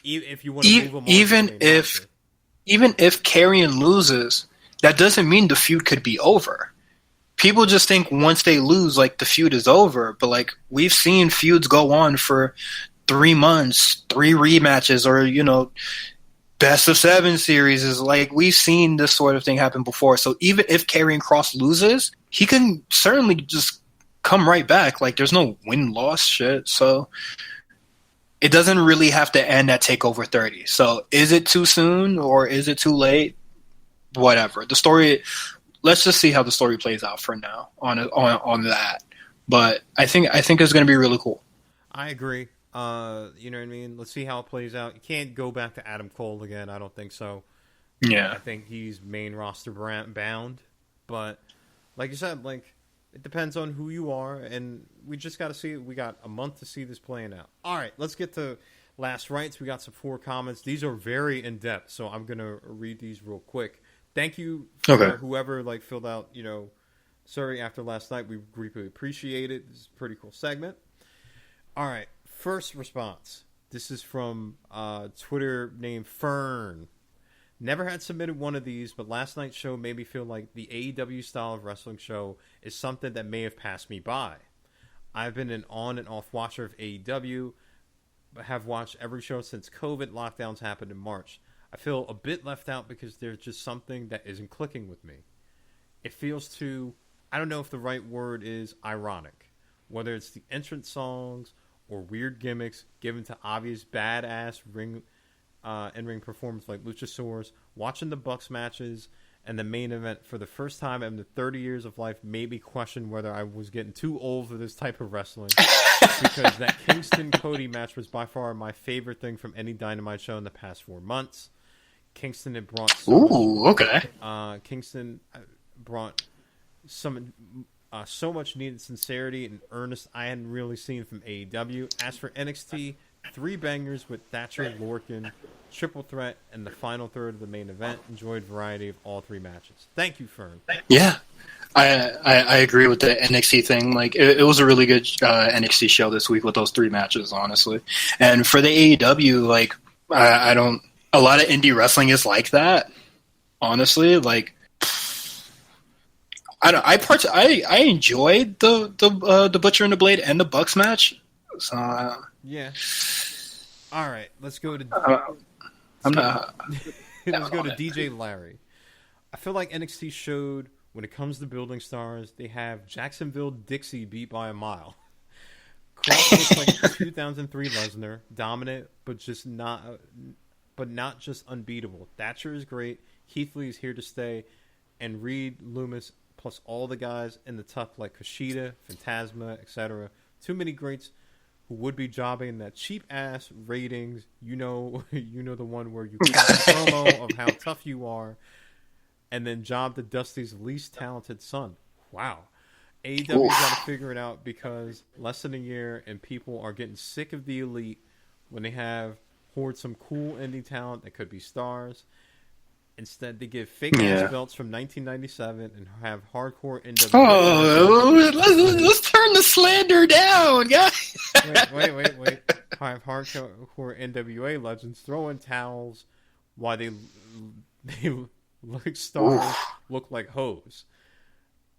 if you want to move him on, even if Karrion loses, that doesn't mean the feud could be over. People just think once they lose, like, the feud is over. But, like, we've seen feuds go on for 3 months, 3 rematches, or, you know, best of 7 series. Is like, we've seen this sort of thing happen before. So even if Karrion Kross loses, he can certainly just come right back. Like, there's no win-loss shit. So it doesn't really have to end at TakeOver 30. So is it too soon or is it too late? Whatever. The story, let's just see how the story plays out for now on that. But I think it's going to be really cool. I agree. You know what I mean? Let's see how it plays out. You can't go back to Adam Cole again. I don't think so. Yeah. I think he's main roster bound. But like you said, like, it depends on who you are, and we just got to see it. We got a month to see this playing out. All right, let's get to Last Rites. We got some 4 comments. These are very in-depth, so I'm going to read these real quick. Thank you for whoever, like, filled out, you know, sorry after last night. We greatly appreciate it. This is a pretty cool segment. All right, first response. This is from Twitter named Fern. Never had submitted one of these, but last night's show made me feel like the AEW style of wrestling show is something that may have passed me by. I've been an on and off watcher of AEW, but have watched every show since COVID lockdowns happened in March. I feel a bit left out because there's just something that isn't clicking with me. It feels too, I don't know if the right word is ironic, whether it's the entrance songs or weird gimmicks given to obvious badass in-ring performance like Luchasaurus, watching the Bucks matches and the main event for the first time in the 30 years of life made me question whether I was getting too old for this type of wrestling. Because that Kingston Cody match was by far my favorite thing from any Dynamite show in the past 4 months. Kingston had brought Kingston brought so much needed sincerity and earnest I hadn't really seen from AEW. As for NXT, 3 bangers with Thatcher, Lorcan, triple threat, and the final third of the main event. Enjoyed variety of all 3 matches. Thank you, Fern. Yeah, I agree with the NXT thing. Like, it was a really good NXT show this week with those 3 matches, honestly. And for the AEW, like, I don't. A lot of indie wrestling is like that, honestly. Like, I enjoyed the Butcher and the Blade and the Bucks match. So yeah. All right, let's go to. I'm not. Let's go to DJ Larry. I feel like NXT showed when it comes to building stars, they have Jacksonville Dixie beat by a mile. Kross looks like 2003 Lesnar, dominant, but not just unbeatable. Thatcher is great. Keith Lee is here to stay, and Reed, Loomis, plus all the guys in the tough like Kushida, Phantasma, etc. Too many greats who would be jobbing that cheap ass ratings. You know the one where you cut a promo of how tough you are, and then job the Dusty's least talented son. Wow. AEW's got to figure it out because less than a year and people are getting sick of the elite when they have hoard some cool indie talent that could be stars. Instead, they give fake ass belts from 1997 and have hardcore NWA. Oh, let's turn the slander down, guys. Wait. Have hardcore NWA legends throwing towels while they look stars look like hoes.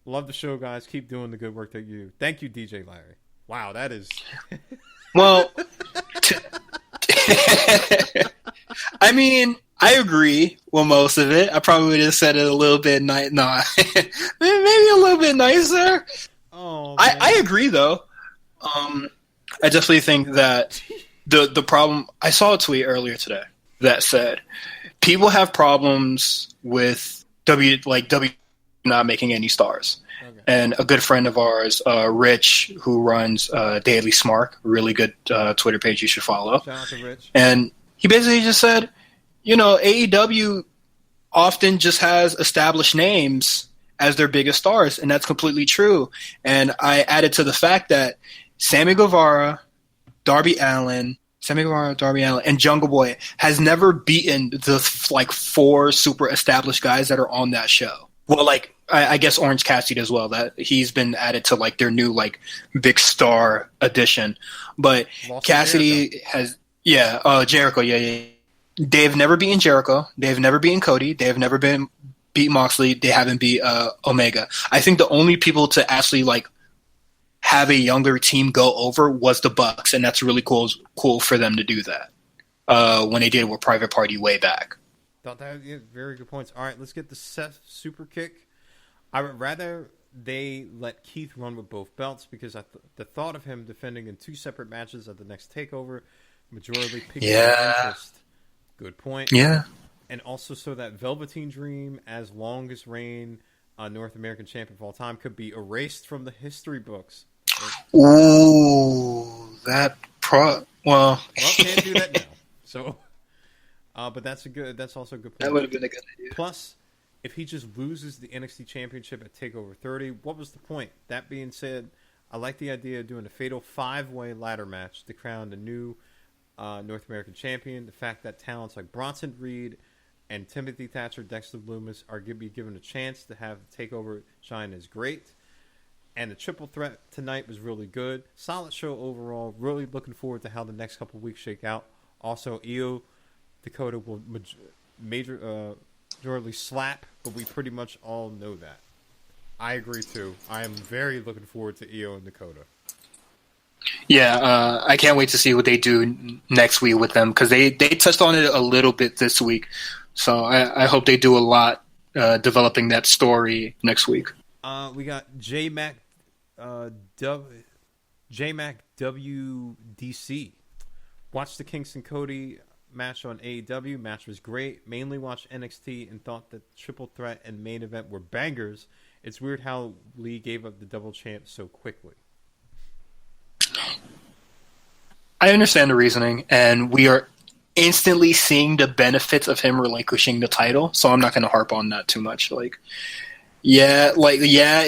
Love the show, guys. Keep doing the good work that you do. Thank you, DJ Larry. Wow, that is. Well, I mean, I agree with most of it. I probably would have said it a little bit maybe a little bit nicer. Oh, I agree though. I definitely think that the problem. I saw a tweet earlier today that said people have problems with W not making any stars. Okay. And a good friend of ours, Rich, who runs Daily Smart, really good Twitter page you should follow. Shout out to Rich. And he basically just said, AEW often just has established names as their biggest stars, and that's completely true. And I added to the fact that Sammy Guevara, Darby Allin, and Jungle Boy has never beaten the like 4 super established guys that are on that show. Well, like I guess Orange Cassidy as well. That he's been added to like their new like big star addition. But Cassidy has Jericho. Yeah. They've never beaten Jericho. They've never beaten Cody. They have never beat Moxley. They haven't beat Omega. I think the only people to actually like have a younger team go over was the Bucks, and that's really cool for them to do that when they did with Private Party way back. Thought that was very good points. All right, let's get the Seth super kick. I would rather they let Keith run with both belts because the thought of him defending in 2 separate matches at the next TakeOver majorly piqued my interest. Good point. Yeah. And also so that Velveteen Dream, as longest reign North American champion of all time, could be erased from the history books. Ooh, well, can't do that now. So, but that's also a good point. That would have been a good idea. Plus, if he just loses the NXT Championship at TakeOver 30, what was the point? That being said, I like the idea of doing a fatal 5-way ladder match to crown the new North American champion. The fact that talents like Bronson Reed and Timothy Thatcher, Dexter Lumis are going to be given a chance to have TakeOver shine is great. And the triple threat tonight was really good. Solid show overall. Really looking forward to how the next couple of weeks shake out. Also, Io Dakota will majorly slap, but we pretty much all know that. I agree too. I am very looking forward to Io and Dakota. Yeah, I can't wait to see what they do next week with them because they touched on it a little bit this week. So I hope they do a lot developing that story next week. We got J-Mac WDC. Watched the Kingston Cody match on AEW. Match was great. Mainly watched NXT and thought that triple threat and main event were bangers. It's weird how Lee gave up the double champ so quickly. I understand the reasoning, and we are instantly seeing the benefits of him relinquishing the title, so I'm not going to harp on that too much. It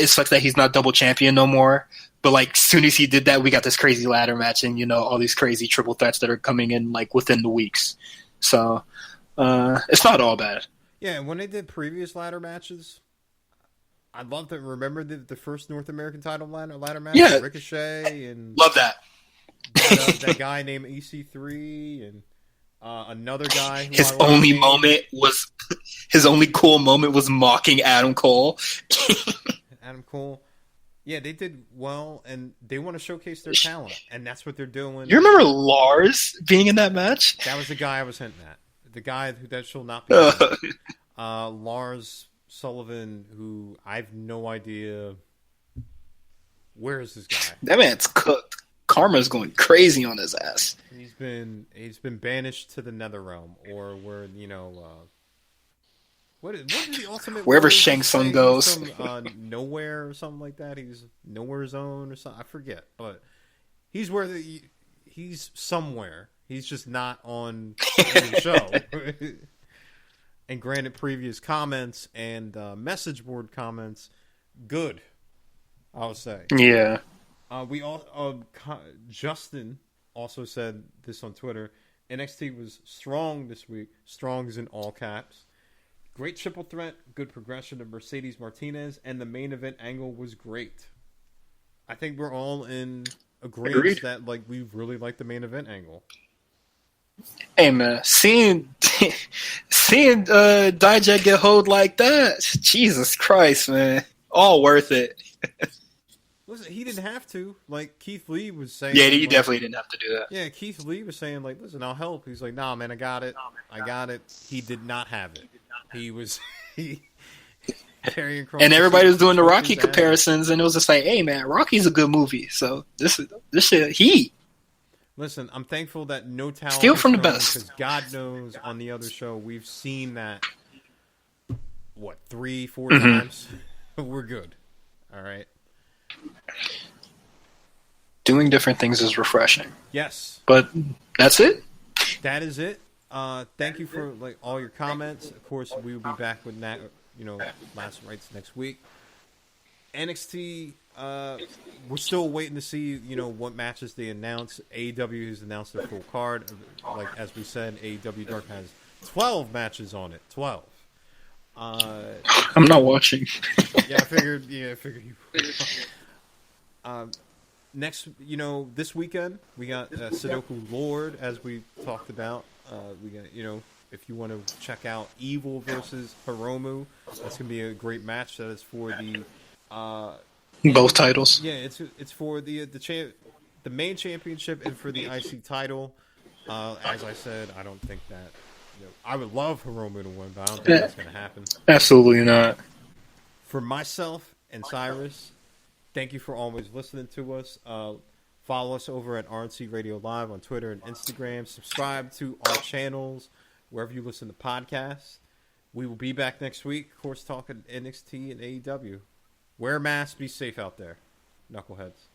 sucks that he's not double champion no more, but as soon as he did that, we got this crazy ladder match and, all these crazy triple threats that are coming in, within the weeks. So, it's not all bad. Yeah, and when they did previous ladder matches, I'd love to remember the first North American title ladder match. Yeah. Ricochet and... Love that. That guy named EC3 and another guy. His only cool moment was mocking Adam Cole. Adam Cole. Yeah, they did well, and they want to showcase their talent, and that's what they're doing. You remember Lars being in that match? That was the guy I was hinting at. The guy that shall not be. Lars Sullivan, who I have no idea. Where is this guy? That man's cooked. Karma's going crazy on his ass. He's been banished to the Nether Realm, or where what is the ultimate? Wherever Shang Tsung goes, from, nowhere or something like that. He's nowhere zone or something. I forget, but he's he's somewhere. He's just not on the show. And granted, previous comments and message board comments, good. I would say, yeah. Justin also said this on Twitter. NXT was strong this week. Strong is in all caps. Great triple threat. Good progression of Mercedes Martinez. And the main event angle was great. I think we're all in agreement that we really like the main event angle. Hey man, seeing Dijak get hoed like that, Jesus Christ, man. All worth it. Listen, he didn't have to. Keith Lee was saying... Yeah, he definitely didn't have to do that. Yeah, Keith Lee was saying, listen, I'll help. He's like, nah, man, I got it. I got it. He did not have it. He was... Karrion Kross, and everybody was doing the Rocky comparisons, and it was just hey, man, Rocky's a good movie. So this shit, heat. Listen, I'm thankful that no talent... Steal from the best. Because God knows on the other show, we've seen that, 3-4 times? We're good. All right? Doing different things is refreshing. Yes. But that's it? That is it. Thank you for all your comments. Of course, we will be back with Last Rites next week. NXT, we're still waiting to see, what matches they announce. AEW has announced their full card. Like, as we said, AEW Dark has 12 matches on it. 12. I'm not watching. I figured you would. Next, this weekend, we got Sudoku Lord, as we talked about. We got, if you want to check out Evil versus Hiromu, that's going to be a great match. That is for the... both titles. Yeah, it's for the main championship and for the IC title. As I said, I don't think that... I would love Hiromu to win, but I don't think that's going to happen. Absolutely not. For myself and Cyrus, thank you for always listening to us. Follow us over at RNC Radio Live on Twitter and Instagram. Subscribe to our channels wherever you listen to podcasts. We will be back next week, of course, talking NXT and AEW. Wear a mask. Be safe out there, knuckleheads.